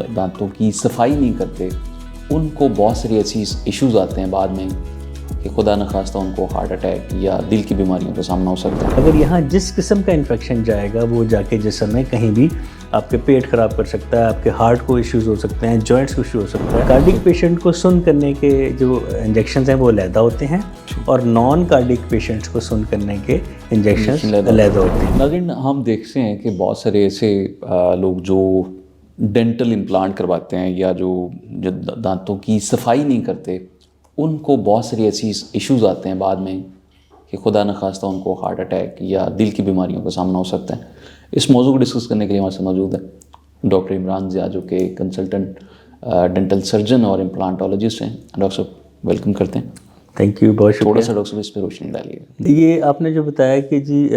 दांतों की सफाई नहीं करते उनको बहुत सारी ऐसी इश्यूज़ आते हैं बाद में कि खुदा न खास्ता उनको हार्ट अटैक या दिल की बीमारियों का सामना हो सकता है। अगर यहाँ जिस किस्म का इन्फेक्शन जाएगा वो जाके जिस्म में कहीं भी आपके पेट ख़राब कर सकता है, आपके हार्ट को इश्यूज़ हो सकते हैं, जॉइंट्स को इशू हो सकता है। कार्डिक पेशेंट को सुन करने के जो इंजेक्शन हैं वो अलहदा होते हैं और नॉन कार्डिक पेशेंट्स को सुन करने के इंजेक्शन अलहदा होते हैं। लेकिन हम देखते हैं कि बहुत सारे ऐसे लोग जो डेंटल इम्प्लांट करवाते हैं या जो दांतों की सफाई नहीं करते उनको बहुत सारी ऐसी इश्यूज़ आते हैं बाद में कि खुदा न खास्ता उनको हार्ट अटैक या दिल की बीमारियों का सामना हो सकता है। इस मौजू को डिस्कस करने के लिए हमारे साथ मौजूद है डॉक्टर इमरान ज़िया जो कि कंसल्टेंट डेंटल सर्जन और इम्प्लांटोलॉजिस्ट हैं। डॉक्टर साहब वेलकम करते हैं। थैंक यू, बहुत शुक्रिया। थोड़ा सा डॉक्टर साहब इस पर रोशनी डालिए। ये आपने जो बताया कि जी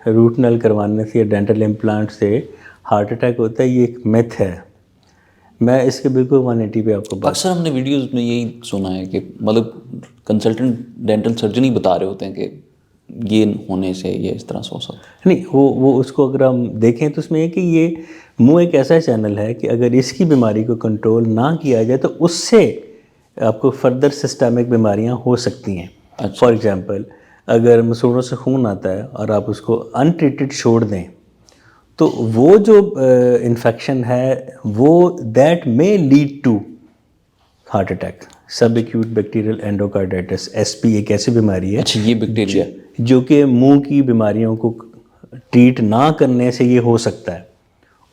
रूट नल करवाने से या डेंटल इम्प्लांट से हार्ट अटैक होता है, ये एक मिथ है। मैं इसके बिल्कुल 180 पे आपको अक्सर हमने वीडियोस में यही सुना है कि मतलब कंसल्टेंट डेंटल सर्जन ही बता रहे होते हैं कि ये होने से ये इस तरह से हो सकता है। नहीं, वो उसको अगर हम देखें तो उसमें ये कि ये मुंह एक ऐसा चैनल है कि अगर इसकी बीमारी को कंट्रोल ना किया जाए तो उससे आपको फर्दर सिस्टमिक बीमारियां हो सकती हैं। फॉर एग्जांपल, अगर मसूड़ों से खून आता है और आप उसको अनट्रीटेड छोड़ दें तो वो जो इन्फेक्शन है वो that may lead to heart attack. सब एक्यूट बैक्टीरियल एंडोकार्डाइटिस SP एक ऐसी बीमारी है। अच्छा, ये बैक्टीरिया जो कि मुंह की बीमारियों को ट्रीट ना करने से ये हो सकता है।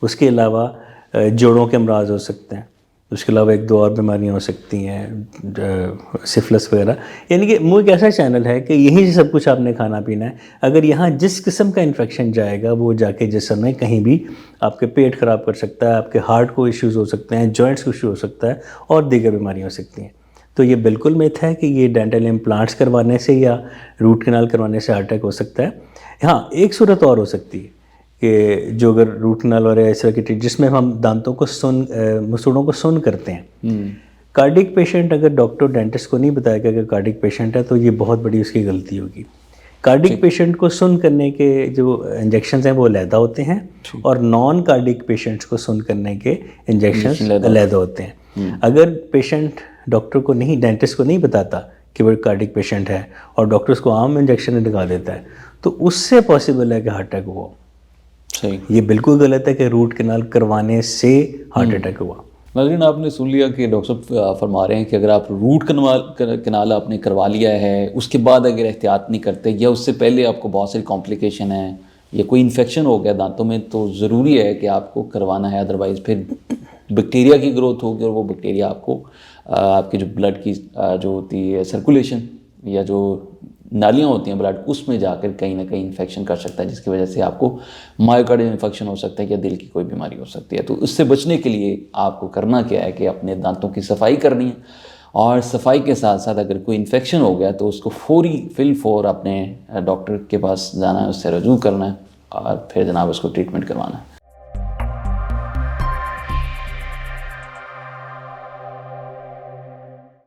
उसके अलावा जोड़ों के अमराज हो सकते हैं, उसके अलावा एक दो और बीमारियां हो सकती हैं, सिफिलिस वगैरह। यानी कि मुंह एक ऐसा चैनल है कि यहीं से सब कुछ आपने खाना पीना है। अगर यहाँ जिस किस्म का इन्फेक्शन जाएगा वो जाके जिस्म में कहीं भी आपके पेट ख़राब कर सकता है, आपके हार्ट को इश्यूज़ हो सकते हैं, जॉइंट्स को इशू हो सकता है और दीगर बीमारियाँ हो सकती हैं। तो ये बिल्कुल मिथ है कि ये डेंटल इम्प्लांट्स करवाने से या रूट कैनाल करवाने से हार्ट अटैक हो सकता है। हाँ, एक सूरत और हो सकती है कि जो अगर रूट कैनाल और इस तरह की जिसमें हम दांतों को मसूड़ों को सुन करते हैं। कार्डिक पेशेंट अगर डॉक्टर डेंटिस्ट को नहीं बताया कि अगर कार्डिक पेशेंट है तो ये बहुत बड़ी उसकी गलती होगी। कार्डिक पेशेंट को सुन करने के जो इंजेक्शन हैं वो अलहदा होते हैं और नॉन कार्डिक पेशेंट्स को सुन करने के इंजेक्शन अलहदा होते हैं। अगर पेशेंट डॉक्टर को नहीं, डेंटिस्ट को नहीं बताता कि वो कार्डिक पेशेंट है और डॉक्टर उसको आम इंजेक्शन लगा देता है तो उससे पॉसिबल है कि हार्ट अटैक हुआ। सही, ये बिल्कुल गलत है कि रूट कैनाल करवाने से हार्ट अटैक हुआ। नाज़रीन, आपने सुन लिया कि डॉक्टर साहब फरमा रहे हैं कि अगर आप रूट कनाल आपने करवा लिया है, उसके बाद अगर एहतियात नहीं करते या उससे पहले आपको बहुत सारी कॉम्प्लिकेशन है या कोई इन्फेक्शन हो गया दांतों में तो ज़रूरी है कि आपको करवाना है। अदरवाइज़ फिर बैक्टीरिया की ग्रोथ होगी और वो बैक्टीरिया आपको आपकी जो ब्लड की जो होती है सर्कुलेशन या जो नालियाँ होती हैं ब्लड उसमें जाकर कहीं ना कहीं इन्फेक्शन कर सकता है, जिसकी वजह से आपको मायोकार्डियल इन्फेक्शन हो सकता है या दिल की कोई बीमारी हो सकती है। तो उससे बचने के लिए आपको करना क्या है कि अपने दांतों की सफाई करनी है और सफाई के साथ साथ अगर कोई इन्फेक्शन हो गया तो उसको फौर अपने डॉक्टर के पास जाना है, उससे रजू करना है और फिर जनाब उसको ट्रीटमेंट करवाना है।